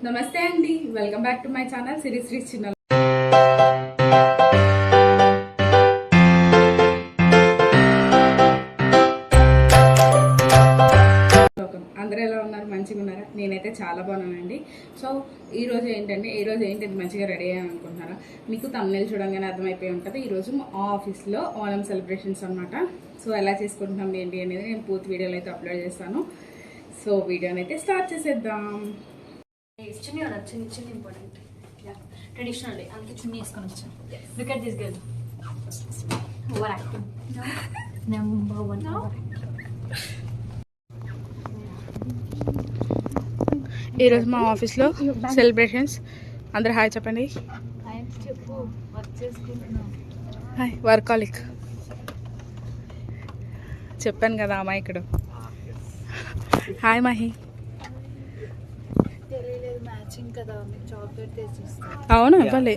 నమస్తే అండి, welcome back to my channel Sri Chinna. అందరూ ఎలా ఉన్నారు? మంచిగా ఉన్నారా? నేనైతే చాలా బాగున్నానండి. సో ఈరోజు ఏంటంటే మంచిగా రెడీ అయ్యాను అనుకుంటున్నారా? మీకు తమ్ముళ్ళు చూడంగానే అర్థమైపోయి ఉంటుంది. ఈరోజు మా ఆఫీస్లో ఓనం సెలబ్రేషన్స్ అనమాట. సో ఎలా చేసుకుంటున్నాం ఏంటి అనేది నేను పూర్తి వీడియోలో అయితే అప్లోడ్ చేస్తాను. సో వీడియోని అయితే స్టార్ట్ చేసేద్దాం. చున్నీ చిన్న ఇంపార్టెంట్ ట్రెడిషనల్ డే, అందుకే చున్నీ వేసుకొని వచ్చాను. Look at this girl, over acting number 1. ఈరోజు మా ఆఫీస్లో సెలబ్రేషన్స్. అందరు హాయ్ చెప్పండి. హాయ్ వర్కాలిక్ చెప్పాను కదా అమ్మాయి. హాయ్ మహి. అవును ఇవ్వాలి,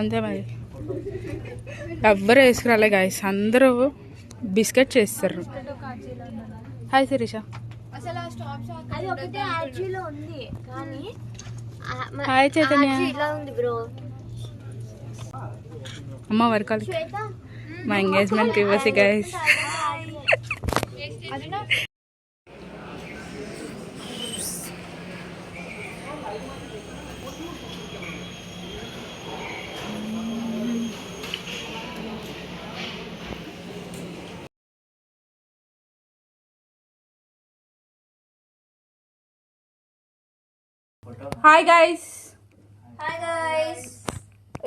అంతే మరి. ఎవ్వరు వేసుకురాలే గాయస్, అందరూ బిస్కెట్ చేస్తారు. హాయ్ శిరీష. హాయ్ చైతన్య. అమ్మ వర్కాలి మా ఎంగేజ్మెంట్ ప్రివసీ గాయస్. Hi guys.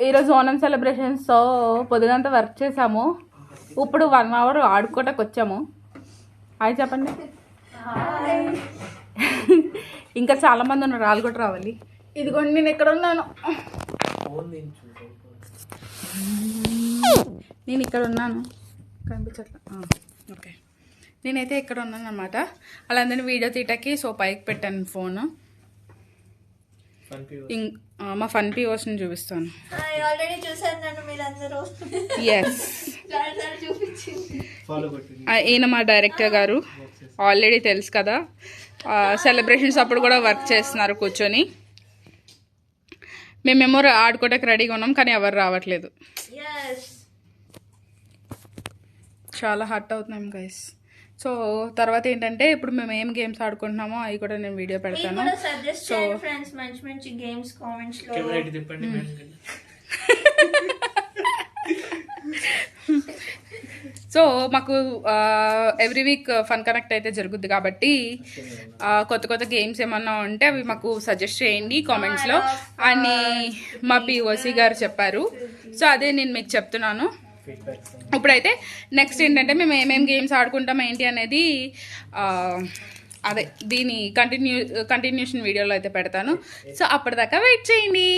ఈరోజు ఓనం సెలబ్రేషన్స్. సో పొద్దునంతా వర్క్ చేసాము, ఇప్పుడు 1 hour ఆడుకోవటానికి వచ్చాము. హాయ్ చెప్పండి. ఇంకా చాలా మంది ఉన్నారు, వాళ్ళు కూడా రావాలి. ఇదిగోండి నేను ఎక్కడ ఉన్నాను, కనిపించట్లా. ఓకే, నేనైతే ఎక్కడ ఉన్నాను అనమాట. వాళ్ళందరినీ వీడియో తీయటానికి సో పైకి పెట్టాను ఫోన్. మా ఫన్ పీవర్స్ని చూపిస్తాను. ఎస్, ఈయన మా డైరెక్టర్ గారు. ఆల్రెడీ తెలుసు కదా, సెలబ్రేషన్స్ అప్పుడు కూడా వర్క్ చేస్తున్నారు కూర్చొని. మేమేమో ఆడుకోవడానికి రెడీగా ఉన్నాం, కానీ ఎవరు రావట్లేదు. చాలా హర్ట్ అవుతున్నాం గైస్. సో తర్వాత ఏంటంటే ఇప్పుడు మేము ఏం గేమ్స్ ఆడుకుంటున్నామో అవి కూడా నేను వీడియో పెడతాను. సో మంచి గేమ్స్ కామెంట్స్ లో సో మాకు ఎవ్రీ వీక్ ఫన్ కనెక్ట్ అయితే జరుగుద్ది కాబట్టి కొత్త కొత్త గేమ్స్ ఏమన్నా ఉంటే అవి మాకు సజెస్ట్ చేయండి కామెంట్స్లో అని మా పిఓసి గారు చెప్పారు. సో అదే నేను మీకు చెప్తున్నాను. ఇప్పుడైతే నెక్స్ట్ ఏంటంటే మేము ఏమేమి గేమ్స్ ఆడుకుంటాం ఏంటి అనేది అదే దీని కంటిన్యూషన్ వీడియోలో అయితే పెడతాను. సో అప్పటిదాకా వెయిట్ చేయండి.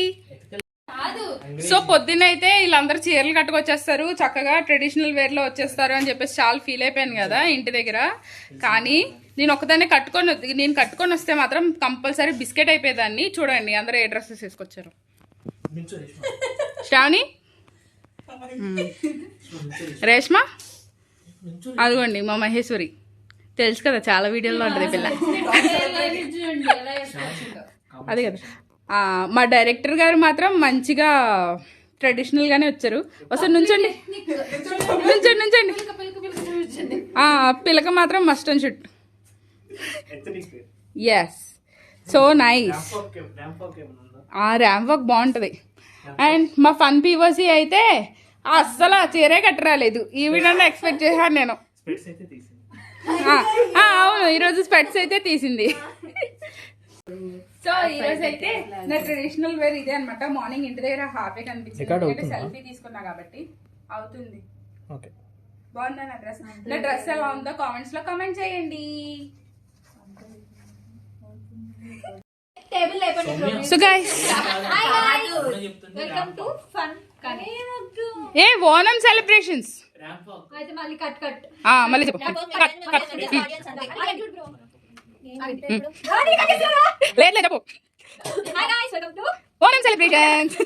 సో పొద్దున్నైతే వీళ్ళందరూ చీరలు కట్టుకొచ్చేస్తారు, చక్కగా ట్రెడిషనల్ వేర్లో వచ్చేస్తారు అని చెప్పేసి చాలా ఫీల్ అయిపోయాను కదా ఇంటి దగ్గర. కానీ నేను ఒకదాన్ని కట్టుకొని వస్తే మాత్రం కంపల్సరీ బిస్కెట్ అయిపోయేదాన్ని. చూడండి అందరూ ఏ డ్రెస్సెస్ వేసుకొచ్చారు. శ్రావణి, రేష్మ, అదిగోండి మా మహేశ్వరి. తెలుసు కదా, చాలా వీడియోలో ఉంటుంది పిల్ల. అదే కదా, మా డైరెక్టర్ గారు మాత్రం మంచిగా ట్రెడిషనల్ గానే వచ్చారు. ఒకసారి నుంచండి. పిల్లక మాత్రం must and should. Yes, so nice. Ramp walk బాగుంటుంది. అండ్ మా ఫన్ పీఓసి అయితే అస్సలు చీరే కట్టరాలేదు. ఈ వీడియోని ఎక్స్పెక్ట్ చేశాను నేను. అవును, ఈరోజు స్పెట్స్ అయితే తీసింది. సో ఈరోజు అయితే నా ట్రెడిషనల్ వేర్ ఇదే అనమాట. మార్నింగ్ ఇంటి దగ్గర హ్యాపీగా కనిపించింది, సెల్ఫీ తీసుకున్నా కాబట్టి అవుతుంది. బాగుందా నా డ్రెస్? నా డ్రెస్ ఎలా ఉందో కామెంట్స్ లో కామెంట్ చేయండి. So guys, welcome to fun a Onam celebrations. మళ్ళీ చెప్పు. లేదు చెప్పు. Onam celebrations.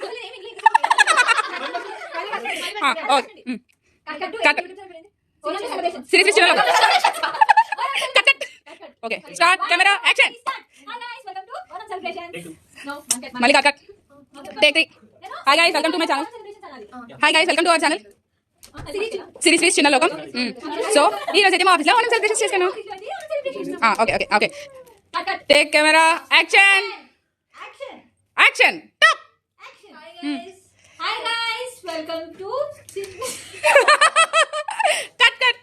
Shri okay start camera action మళ్ళీ cut take 3 hi guys welcome to my channel hi guys welcome to our channel series చిన్న లోకం సో ఈ రోజు అయితే మా ఆఫీస్లో మనం సెలబ్రేషన్ చేసుకున్నాం okay okay okay take camera action action Hi guys, welcome to cut cut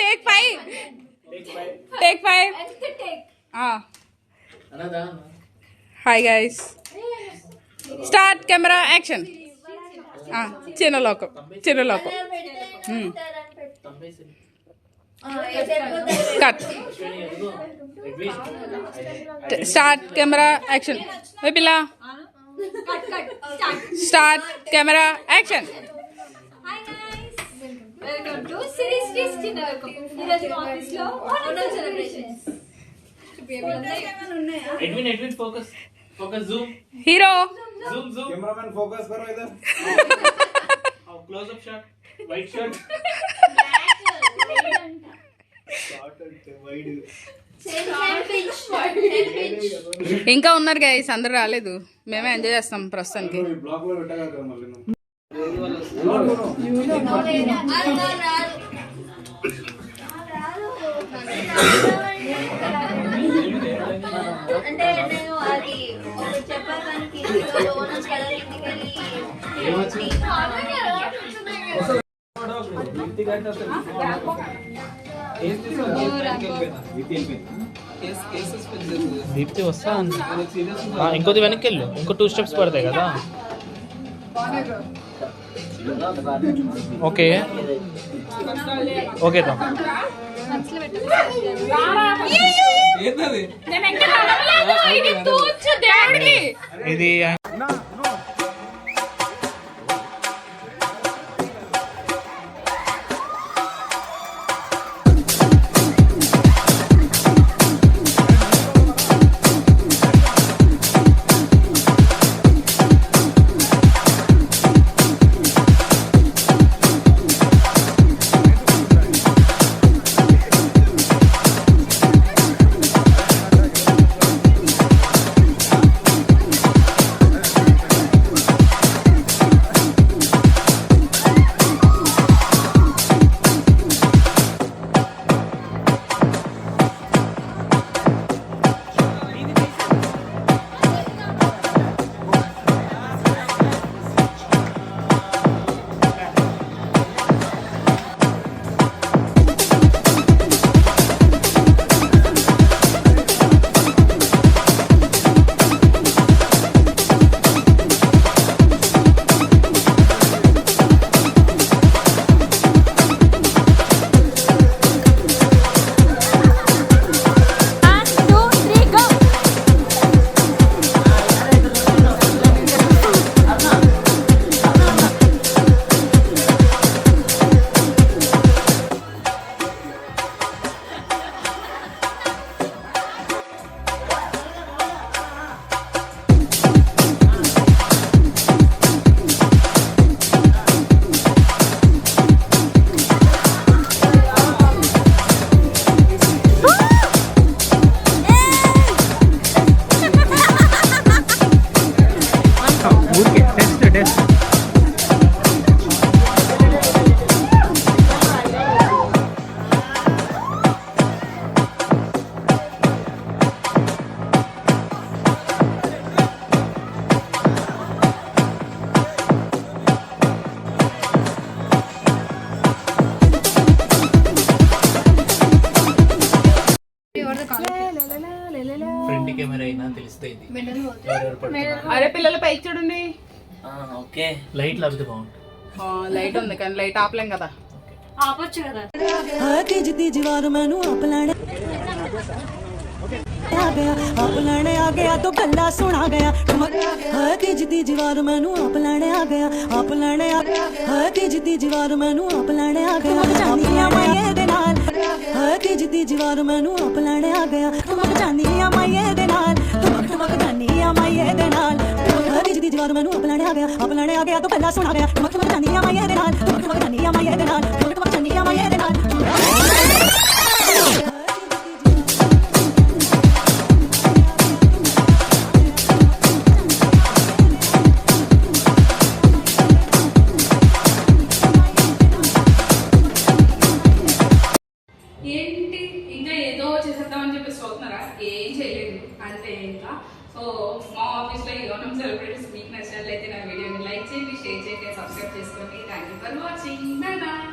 take 5 take 5 hi guys start camera action చిన్న లోకం కట్ స్టార్ట్ కెమెరా యాక్షన్ పిల్ల start camera action Hi guys, welcome to series చిన్న లోకం. ఈ రోజు మా office లో Onam celebrations. Edwin focus zoom hero cameraman focus करो इधर close up shot white shot ఇంకా ఉన్నారు గైస్ అందరు రాలేదు మేమే ఎంజాయ్ చేస్తాం ప్రస్తుతానికి ब्लॉक లో పెట్టగా కదా మళ్ళీ అంటే నేను అది చెప్పడానికి ఓనం కలర్ దీప్తి వస్తా ఇంకోది వెనక్కి వెళ్ళు ఇంకో 2 స్టెప్స్ పడతాయి కదా ఓకే ఓకే తో ఇది ఫ్రంట్ కెమెరా అయినా తెలిస్తే ఇది అరే పిల్లలు పైకి చూడండి ఓకే లైట్ లాగితే బాగుంటుంది లైట్ ఉంది కానీ లైట్ ఆపలేం కదా ఆపొచ్చు కదా. आप लैने आ गया तो गल्ला सुना गया तेज दी दीवार मैनू आप लैने आ गया आप लैने आ तेज दी दीवार मैनू आप लैने आ गया माये दे नाल तेज दी दीवार मैनू आप लैने आ गया तुमक जानी माये दे नाल तुमक जानी माये दे नाल तेज दी दीवार मैनू आप लैने आ गया तो गल्ला सुना गया तुमक जानी माये दे नाल तुमक जानी माये दे नाल तुमक जानी माये दे नाल అంతే ఇంకా. సో మా ఆఫీస్లో ఈ ఓనం సెలబ్రిటీస్ మీకు నచ్చినట్లయితే నా వీడియోని లైక్ చేయండి, షేర్ చేయండి, సబ్స్క్రైబ్ చేసుకోండి. Thank you for watching. Bye bye.